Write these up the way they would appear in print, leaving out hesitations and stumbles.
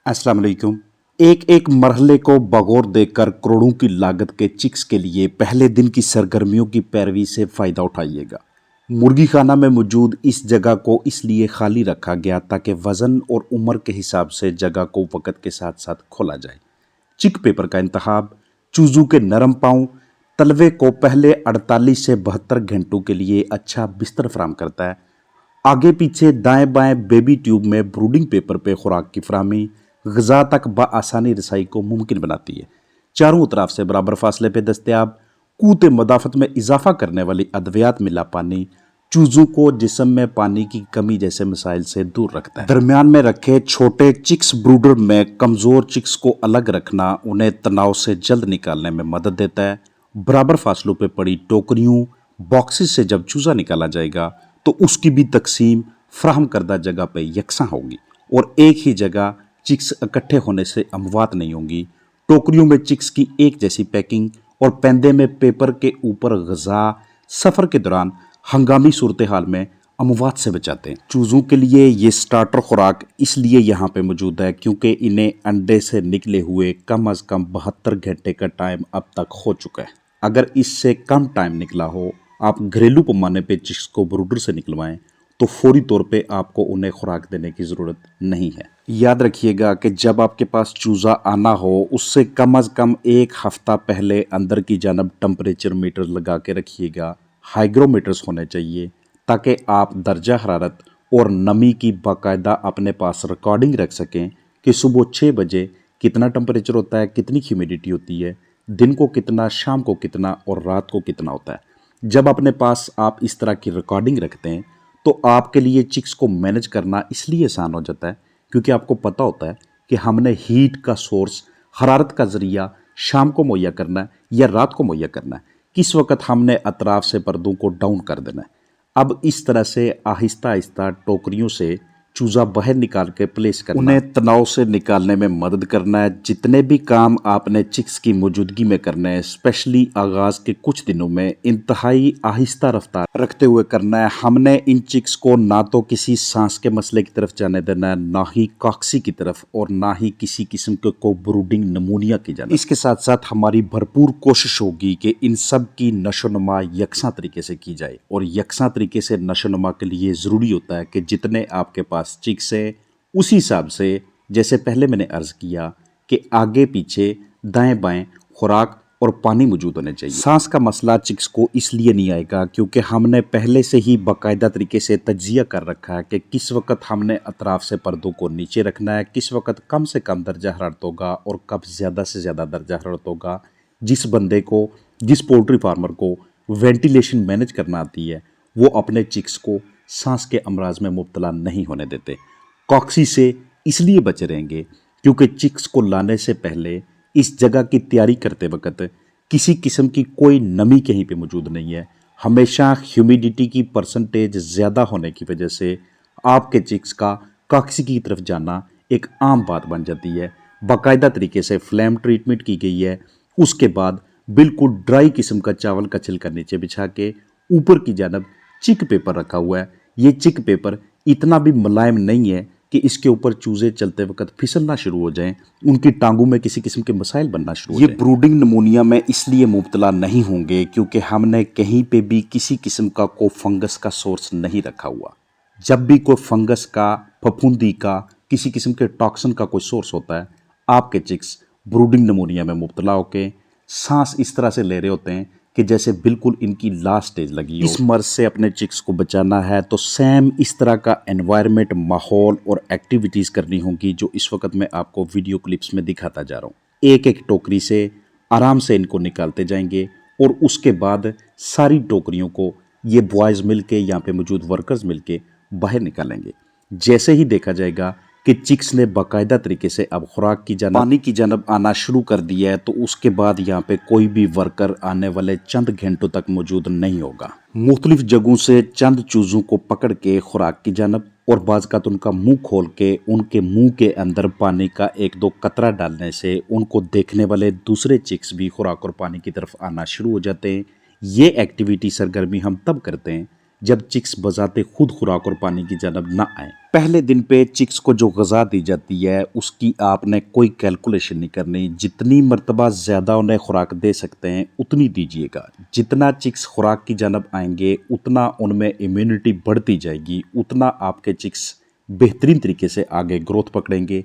अस्सलाम वालेकुम। एक एक मरहले को बगौर देकर करोड़ों की लागत के चिक्स के लिए पहले दिन की सरगर्मियों की पैरवी से फ़ायदा उठाइएगा। मुर्गी खाना में मौजूद इस जगह को इसलिए खाली रखा गया ताकि वज़न और उम्र के हिसाब से जगह को वक़्त के साथ साथ खोला जाए। चिक पेपर का इंतखाब चूज़ों के नरम पाँव तलवे को पहले 48 से 72 घंटों के लिए अच्छा बिस्तर फराहम करता है। आगे पीछे दाएं बाएं बेबी ट्यूब में ब्रूडिंग पेपर पे खुराक की फराहमी ग़िज़ा तक बआसानी रसाई को मुमकिन बनाती है। चारों तरफ से बराबर फासले पे दस्तयाब क़ुव्वत मदाफ़त में इजाफा करने वाली अद्वियात मिला पानी चूज़ों को जिस्म में पानी की कमी जैसे मसाइल से दूर रखता है। दरमियान में रखे छोटे चिक्स ब्रूडर में कमज़ोर चिक्स को अलग रखना उन्हें तनाव से जल्द निकालने में मदद देता है। बराबर फासलों पे पड़ी टोकरियों बॉक्सेस से जब चूज़ा निकाला जाएगा तो उसकी भी तकसीम फ्राहम करदा जगह पे यकसां होगी और एक ही जगह चिक्स इकट्ठे होने से अमवात नहीं होंगी। टोकरियों में चिक्स की एक जैसी पैकिंग और पेंदे में पेपर के ऊपर ग़िज़ा सफ़र के दौरान हंगामी सूरत हाल में अमवात से बचाते हैं। चूज़ों के लिए ये स्टार्टर खुराक इसलिए यहाँ पे मौजूद है क्योंकि इन्हें अंडे से निकले हुए कम अज़ कम 72 घंटे का टाइम अब तक हो चुका है। अगर इससे कम टाइम निकला हो, आप घरेलू पैमाने पे चिक्स को ब्रूडर से निकलवाएं तो फौरी तौर पे आपको उन्हें खुराक देने की ज़रूरत नहीं है। याद रखिएगा कि जब आपके पास चूज़ा आना हो उससे कम अज़ कम एक हफ़्ता पहले अंदर की जानब टेम्परेचर मीटर लगा के रखिएगा। हाइग्रोमीटर्स होने चाहिए ताकि आप दर्जा हरारत और नमी की बाकायदा अपने पास रिकॉर्डिंग रख सकें कि सुबह 6 बजे कितना टेम्परेचर होता है, कितनी ह्यूमिडिटी होती है, दिन को कितना, शाम को कितना और रात को कितना होता है। जब अपने पास आप इस तरह की रिकॉर्डिंग रखते हैं तो आपके लिए चिक्स को मैनेज करना इसलिए आसान हो जाता है क्योंकि आपको पता होता है कि हमने हीट का सोर्स, हरारत का ज़रिया शाम को मुहैया करना है या रात को मुहैया करना है, किस वक्त हमने अतराफ से पर्दों को डाउन कर देना है। अब इस तरह से आहिस्ता आहिस्ता टोकरियों से चूज़ा बाहर निकाल के प्लेस करना, उन्हें तनाव से निकालने में मदद करना है। जितने भी काम आपने चिक्स की मौजूदगी में करने हैं, स्पेशली आगाज़ के कुछ दिनों में इंतहाई आहिस्ता रफ्तार रखते हुए करना है। हमने इन चिक्स को ना तो किसी सांस के मसले की तरफ जाने देना है, ना ही कॉक्सी की तरफ और ना ही किसी किस्म के को ब्रूडिंग नमूनिया की जाना। इसके साथ साथ हमारी भरपूर कोशिश होगी कि इन सब की नशोनुमा यकसा तरीके से की जाए और यकसा तरीके से नशोनुमा के लिए ज़रूरी होता है कि जितने आपके पास चिक्स है उसी हिसाब से, जैसे पहले मैंने अर्ज किया कि आगे पीछे दाएं बाएं खुराक और पानी मौजूद होने चाहिए। सांस का मसला चिक्स को इसलिए नहीं आएगा क्योंकि हमने पहले से ही बाकायदा तरीके से तज्जिया कर रखा है कि किस वक्त हमने अतराफ से पर्दों को नीचे रखना है, किस वक्त कम से कम दर्जा हरारत होगा और कब ज़्यादा से ज़्यादा दर्जा हरारत होगा। जिस बंदे को, जिस पोल्ट्री फार्मर को वेंटिलेशन मैनेज करना आती है वो अपने चिक्स को सांस के अमराज में मुब्तला नहीं होने देते। कॉक्सी से इसलिए बचे रहेंगे क्योंकि चिक्स को लाने से पहले इस जगह की तैयारी करते वक्त किसी किस्म की कोई नमी कहीं पे मौजूद नहीं है। हमेशा ह्यूमिडिटी की परसेंटेज ज़्यादा होने की वजह से आपके चिक्स का कॉक्सी की तरफ जाना एक आम बात बन जाती है। बाकायदा तरीके से फ्लेम ट्रीटमेंट की गई है। उसके बाद बिल्कुल ड्राई किस्म का चावल का छिलका नीचे बिछा के ऊपर की जानब चिक पेपर रखा हुआ है। ये चिक पेपर इतना भी मुलायम नहीं है कि इसके ऊपर चूजे चलते वक्त फिसलना शुरू हो जाएं, उनकी टांगों में किसी किस्म के मसाइल बनना शुरू हो जाएं। ये ब्रूडिंग नमूनिया में इसलिए मुब्तला नहीं होंगे क्योंकि हमने कहीं पे भी किसी किस्म का कोई फंगस का सोर्स नहीं रखा हुआ। जब भी कोई फंगस का, फफूंदी का, किसी किस्म के टॉक्सिन का कोई सोर्स होता है, आपके चिक्स ब्रूडिंग नमूनिया में मुब्तला होकर सांस इस तरह से ले रहे होते हैं कि जैसे बिल्कुल इनकी लास्ट स्टेज लगी हो। इस मर्ज से अपने चिक्स को बचाना है तो सेम इस तरह का एनवायरनमेंट, माहौल और एक्टिविटीज़ करनी होगी जो इस वक्त मैं आपको वीडियो क्लिप्स में दिखाता जा रहा हूँ। एक एक टोकरी से आराम से इनको निकालते जाएंगे और उसके बाद सारी टोकरियों को ये बॉयज़ मिल के, यहाँ पे मौजूद वर्कर्स मिल के बाहर निकालेंगे। जैसे ही देखा जाएगा कि चिक्स ने बाकायदा तरीके से अब खुराक की जानब, पानी की जानब आना शुरू कर दिया है तो उसके बाद यहाँ पे कोई भी वर्कर आने वाले चंद घंटों तक मौजूद नहीं होगा। मुख्तलिफ जगहों से चंद चूज़ों को पकड़ के खुराक की जानब और बाज़ उनका मुंह खोल के उनके मुंह के अंदर पानी का एक दो कतरा डालने से उनको देखने वाले दूसरे चिक्स भी खुराक और पानी की तरफ आना शुरू हो जाते हैं। ये एक्टिविटी, सरगर्मी हम तब करते हैं जब चिक्स बजाते खुद खुराक और पानी की जानब ना आए। पहले दिन पे चिक्स को जो ग़िज़ा दी जाती है उसकी आपने कोई कैलकुलेशन नहीं करनी, जितनी मर्तबा ज़्यादा उन्हें खुराक दे सकते हैं उतनी दीजिएगा। जितना चिक्स खुराक की जानब आएंगे उतना उनमें इम्यूनिटी बढ़ती जाएगी, उतना आपके चिक्स बेहतरीन तरीके से आगे ग्रोथ पकड़ेंगे।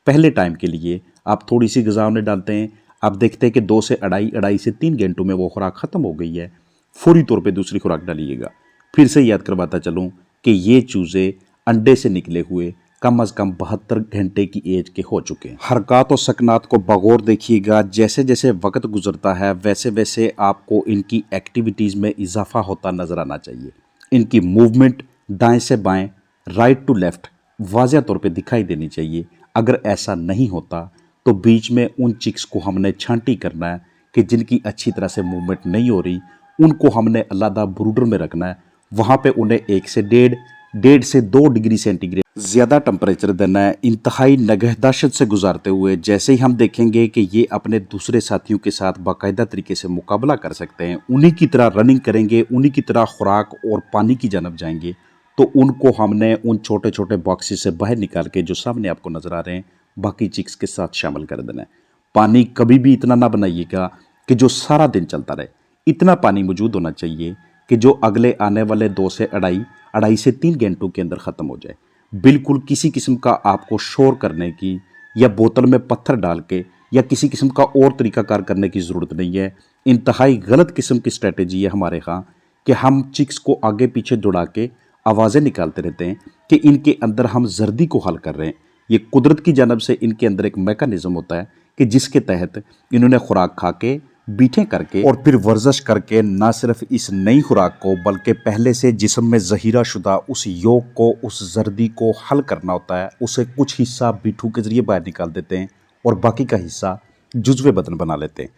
पहले टाइम के लिए आप थोड़ी सी ग़िज़ा उन्हें डालते हैं, आप देखते हैं कि 2 से अढ़ाई से 3 घंटों में वो खुराक ख़त्म हो गई है, फौरी तौर पे दूसरी खुराक डालिएगा। फिर से याद करवाता चलूँ कि ये चूज़े अंडे से निकले हुए कम अज़ कम 72 घंटे की एज के हो चुके हैं। हरकत और सकनात को बगौर देखिएगा, जैसे जैसे वक्त गुजरता है वैसे वैसे आपको इनकी एक्टिविटीज़ में इजाफा होता नज़र आना चाहिए। इनकी मूवमेंट दाएं से बाएं, राइट टू लेफ़्ट वाज़ेह तौर पे दिखाई देनी चाहिए। अगर ऐसा नहीं होता तो बीच में उन चिक्स को हमने छांटी करना है कि जिनकी अच्छी तरह से मूवमेंट नहीं हो रही, उनको हमने अलग ब्रूडर में रखना है। वहाँ पे उन्हें 1 से 1.5 से 2 डिग्री सेंटीग्रेड ज़्यादा टेम्परेचर देना है, इंतहाई नगहदाशत से गुजारते हुए। जैसे ही हम देखेंगे कि ये अपने दूसरे साथियों के साथ बाकायदा तरीके से मुकाबला कर सकते हैं, उन्हीं की तरह रनिंग करेंगे, उन्हीं की तरह खुराक और पानी की जानब जाएंगे, तो उनको हमने उन छोटे छोटे बॉक्सेस से बाहर निकाल के जो सामने आपको नज़र आ रहे हैं बाकी चिक्स के साथ शामिल कर देना है। पानी कभी भी इतना ना बनाइएगा कि जो सारा दिन चलता रहे, इतना पानी मौजूद होना चाहिए कि जो अगले आने वाले 2 से अढ़ाई से 3 घंटों के अंदर ख़त्म हो जाए। बिल्कुल किसी किस्म का आपको शोर करने की या बोतल में पत्थर डाल के या किसी किस्म का और तरीकाकार करने की ज़रूरत नहीं है। इंतहाई गलत किस्म की स्ट्रेटजी है हमारे यहाँ कि हम चिक्स को आगे पीछे दौड़ा के आवाज़ें निकालते रहते हैं कि इनके अंदर हम जर्दी को हल कर रहे हैं। ये कुदरत की जानब से इनके अंदर एक मैकेनिज़्म होता है कि जिसके तहत इन्होंने खुराक खा के बीठें करके और फिर वर्जिश करके ना सिर्फ इस नई खुराक को बल्कि पहले से जिस्म में ज़हीरा शुदा उस योग को, उस जर्दी को हल करना होता है। उसे कुछ हिस्सा बीठू के ज़रिए बाहर निकाल देते हैं और बाकी का हिस्सा जुज़्वे बदन बना लेते हैं।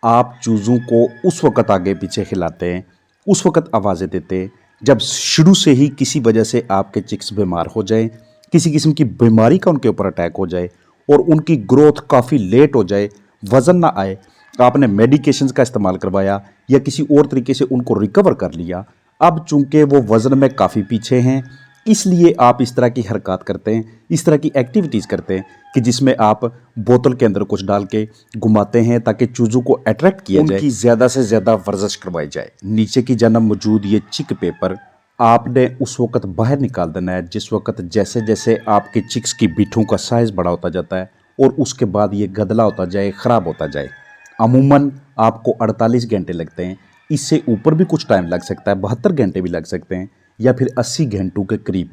आप चूज़ों को उस वक़्त आगे पीछे हिलाते हैं, उस वक़्त आवाज़ें देते हैं जब शुरू से ही किसी वजह से आपके चिक्स बीमार हो जाए, किसी किस्म की बीमारी का उनके ऊपर अटैक हो जाए और उनकी ग्रोथ काफ़ी लेट हो जाए, वज़न ना आए, आपने मेडिकेशंस का इस्तेमाल करवाया या किसी और तरीके से उनको रिकवर कर लिया। अब चूंकि वो वज़न में काफ़ी पीछे हैं, इसलिए आप इस तरह की हरकत करते हैं, इस तरह की एक्टिविटीज़ करते हैं कि जिसमें आप बोतल के अंदर कुछ डाल के घुमाते हैं ताकि चूज़ों को अट्रैक्ट किया जाए, उनकी ज़्यादा से ज़्यादा वर्जिश करवाई जाए। नीचे की जानब मौजूद ये चिक पेपर आपने उस वक़्त बाहर निकाल देना है जिस वक़्त जैसे जैसे आपके चिक्स की बिठों का साइज़ बड़ा होता जाता है और उसके बाद ये गदला होता जाए, ख़राब होता जाए। अमूमन आपको 48 घंटे लगते हैं, इससे ऊपर भी कुछ टाइम लग सकता है, 72 घंटे भी लग सकते हैं या फिर 80 घंटों के करीब।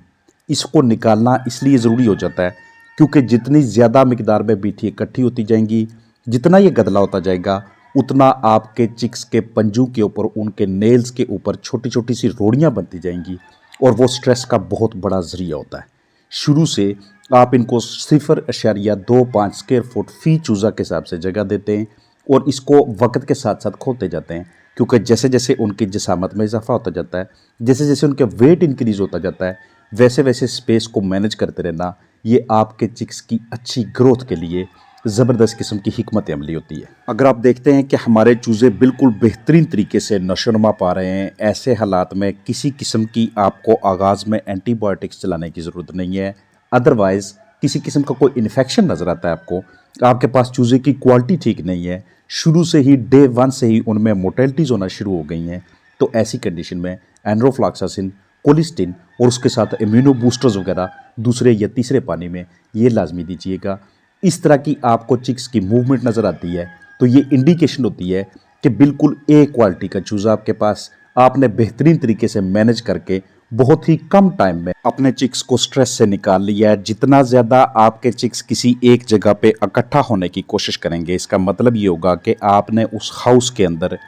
इसको निकालना इसलिए ज़रूरी हो जाता है क्योंकि जितनी ज़्यादा मिकदार में बीठी इकट्ठी होती जाएंगी, जितना ये गदला होता जाएगा, उतना आपके चिक्स के पंजों के ऊपर, उनके नेल्स के ऊपर छोटी छोटी सी रोड़ियाँ बनती जाएंगी और वो स्ट्रेस का बहुत बड़ा ज़रिया होता है। शुरू से आप इनको 0.25 स्क्वायर फुट फी चूज़ा के हिसाब से जगह देते हैं और इसको वक्त के साथ साथ खोलते जाते हैं क्योंकि जैसे जैसे उनकी जिसामत में इजाफा होता जाता है, जैसे जैसे उनका वेट इंक्रीज़ होता जाता है, वैसे वैसे स्पेस को मैनेज करते रहना ये आपके चिक्स की अच्छी ग्रोथ के लिए ज़बरदस्त किस्म की हिकमत अमली होती है। अगर आप देखते हैं कि हमारे चूज़े बिल्कुल बेहतरीन तरीके से नशोनुमा पा रहे हैं, ऐसे हालात में किसी किस्म की आपको आगाज़ में एंटीबायोटिक्स चलाने की ज़रूरत नहीं है। अदरवाइज़ किसी किस्म का कोई इन्फेक्शन नज़र आता है आपको, आपके पास चूज़े की क्वालिटी ठीक नहीं है, शुरू से ही डे 1 से ही उनमें मोटेलिटीज़ होना शुरू हो गई हैं, तो ऐसी कंडीशन में एंड्रोफ्लॉक्सासिन, कोलिस्टिन और उसके साथ इम्यूनो बूस्टर्स वगैरह दूसरे या तीसरे पानी में ये लाजमी दीजिएगा। इस तरह की आपको चिक्स की मूवमेंट नज़र आती है तो ये इंडिकेशन होती है कि बिल्कुल ए क्वालिटी का चूज़ा आपके पास, आपने बेहतरीन तरीके से मैनेज करके बहुत ही कम टाइम में अपने चिक्स को स्ट्रेस से निकाल लिया है। जितना ज़्यादा आपके चिक्स किसी एक जगह पे इकट्ठा होने की कोशिश करेंगे, इसका मतलब ये होगा कि आपने उस हाउस के अंदर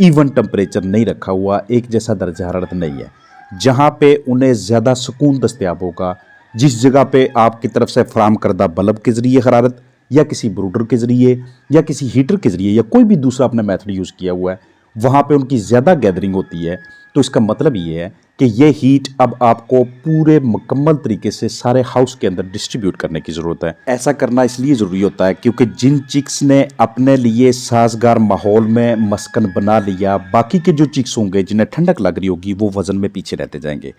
इवन टेम्परेचर नहीं रखा हुआ, एक जैसा दर्जा हरारत नहीं है, जहाँ पे उन्हें ज़्यादा सुकून दस्तयाब होगा, जिस जगह पे आपकी तरफ से फराम करदा बल्ब के ज़रिए हरारत या किसी ब्रूडर के ज़रिए या किसी हीटर के ज़रिए या कोई भी दूसरा आपने मेथड यूज़ किया हुआ है, वहाँ पे उनकी ज़्यादा गैदरिंग होती है। तो इसका मतलब ये है کہ یہ ہیٹ اب آپ کو پورے مکمل طریقے سے سارے ہاؤس کے اندر ڈسٹریبیوٹ کرنے کی ضرورت ہے۔ ایسا کرنا اس لیے ضروری ہوتا ہے کیونکہ جن چکس نے اپنے لیے سازگار ماحول میں مسکن بنا لیا، باقی کے جو چکس ہوں گے جنہیں ٹھنڈک لگ رہی ہوگی وہ وزن میں پیچھے رہتے جائیں گے،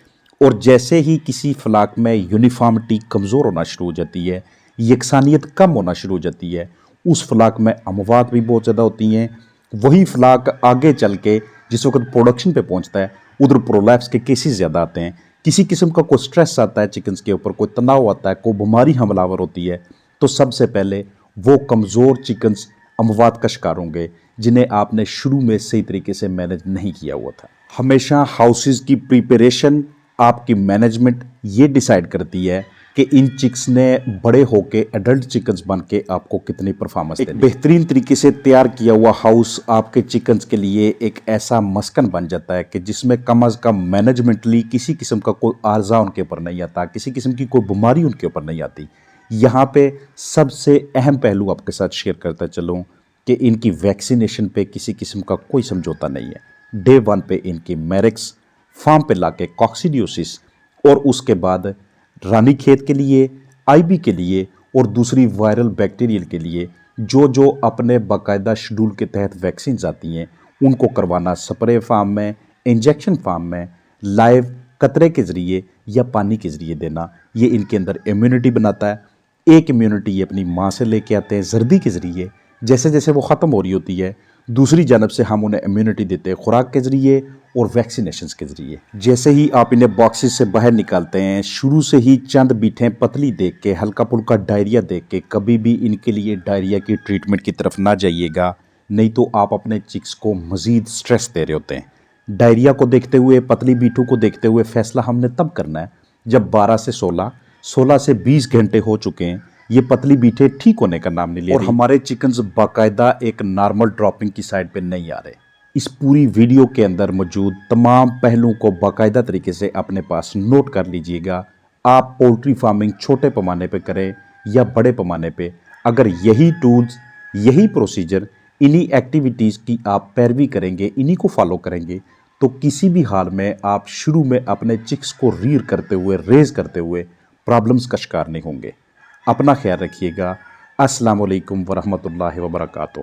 اور جیسے ہی کسی فلاک میں یونیفارمٹی کمزور ہونا شروع ہو جاتی ہے، یکسانیت کم ہونا شروع ہو جاتی ہے، اس فلاک میں اموات بھی بہت زیادہ ہوتی ہیں۔ وہی فلاک آگے چل کے جس وقت پروڈکشن پہ پہنچتا ہے ادھر پرولیپس کے کیسز زیادہ آتے ہیں، کسی قسم کا کوئی سٹریس آتا ہے چکنز کے اوپر، کوئی تناؤ آتا ہے، کوئی بیماری حملہ آور ہوتی ہے، تو سب سے پہلے وہ کمزور چکنز اموات کا شکار ہوں گے جنہیں آپ نے شروع میں صحیح طریقے سے مینج نہیں کیا ہوا تھا۔ ہمیشہ ہاؤسز کی پریپریشن، آپ کی مینجمنٹ یہ ڈیسائیڈ کرتی ہے کہ ان چکس نے بڑے ہو کے ایڈلٹ چکنز بن کے آپ کو کتنی پرفارمنس دینی ہے۔ ایک بہترین طریقے سے تیار کیا ہوا ہاؤس آپ کے چکنز کے لیے ایک ایسا مسکن بن جاتا ہے کہ جس میں کم از کم مینجمنٹلی کسی قسم کا کوئی عارضہ ان کے اوپر نہیں آتا، کسی قسم کی کوئی بیماری ان کے اوپر نہیں آتی۔ یہاں پہ سب سے اہم پہلو آپ کے ساتھ شیئر کرتا چلوں کہ ان کی ویکسینیشن پہ کسی قسم کا کوئی سمجھوتا نہیں ہے۔ ڈے 1 پہ ان کی میرکس، فارم پہ لا کے کوکسیڈیوسس، اور اس کے بعد رانی کھیت کے لیے، آئی بی کے لیے اور دوسری وائرل بیکٹیریل کے لیے جو اپنے باقاعدہ شیڈول کے تحت ویکسینز آتی ہیں ان کو کروانا، سپرے فارم میں، انجیکشن فارم میں، لائیو قطرے کے ذریعے یا پانی کے ذریعے دینا، یہ ان کے اندر امیونٹی بناتا ہے۔ ایک امیونٹی یہ اپنی ماں سے لے کے آتے ہیں زردی کے ذریعے، جیسے جیسے وہ ختم ہو رہی ہوتی ہے دوسری جانب سے ہم انہیں امیونٹی دیتے ہیں خوراک کے ذریعے اور ویکسینیشنز کے ذریعے۔ جیسے ہی آپ انہیں باکسز سے باہر نکالتے ہیں، شروع سے ہی چند بیٹھیں پتلی دیکھ کے، ہلکا پھلکا ڈائریا دیکھ کے کبھی بھی ان کے لیے ڈائریا کی ٹریٹمنٹ کی طرف نہ جائیے گا، نہیں تو آپ اپنے چکس کو مزید سٹریس دے رہے ہوتے ہیں۔ ڈائریا کو دیکھتے ہوئے، پتلی بیٹھوں کو دیکھتے ہوئے فیصلہ ہم نے تب کرنا ہے جب 12 سے 16 سے 20 گھنٹے ہو چکے ہیں، یہ پتلی بیٹھے ٹھیک ہونے کا نام نہیں لے رہی اور ہمارے چکنز باقاعدہ ایک نارمل ڈراپنگ کی سائڈ پہ نہیں آ رہے۔ اس پوری ویڈیو کے اندر موجود تمام پہلوؤں کو باقاعدہ طریقے سے اپنے پاس نوٹ کر لیجئے گا۔ آپ پولٹری فارمنگ چھوٹے پیمانے پہ کریں یا بڑے پیمانے پہ، اگر یہی ٹولز، یہی پروسیجر، انہی ایکٹیویٹیز کی آپ پیروی کریں گے، انہی کو فالو کریں گے، تو کسی بھی حال میں آپ شروع میں اپنے چکس کو ریئر کرتے ہوئے، ریز کرتے ہوئے پرابلمز کا شکار نہیں ہوں گے۔ اپنا خیال رکھیے گا۔ السلام علیکم ورحمۃ اللہ وبرکاتہ۔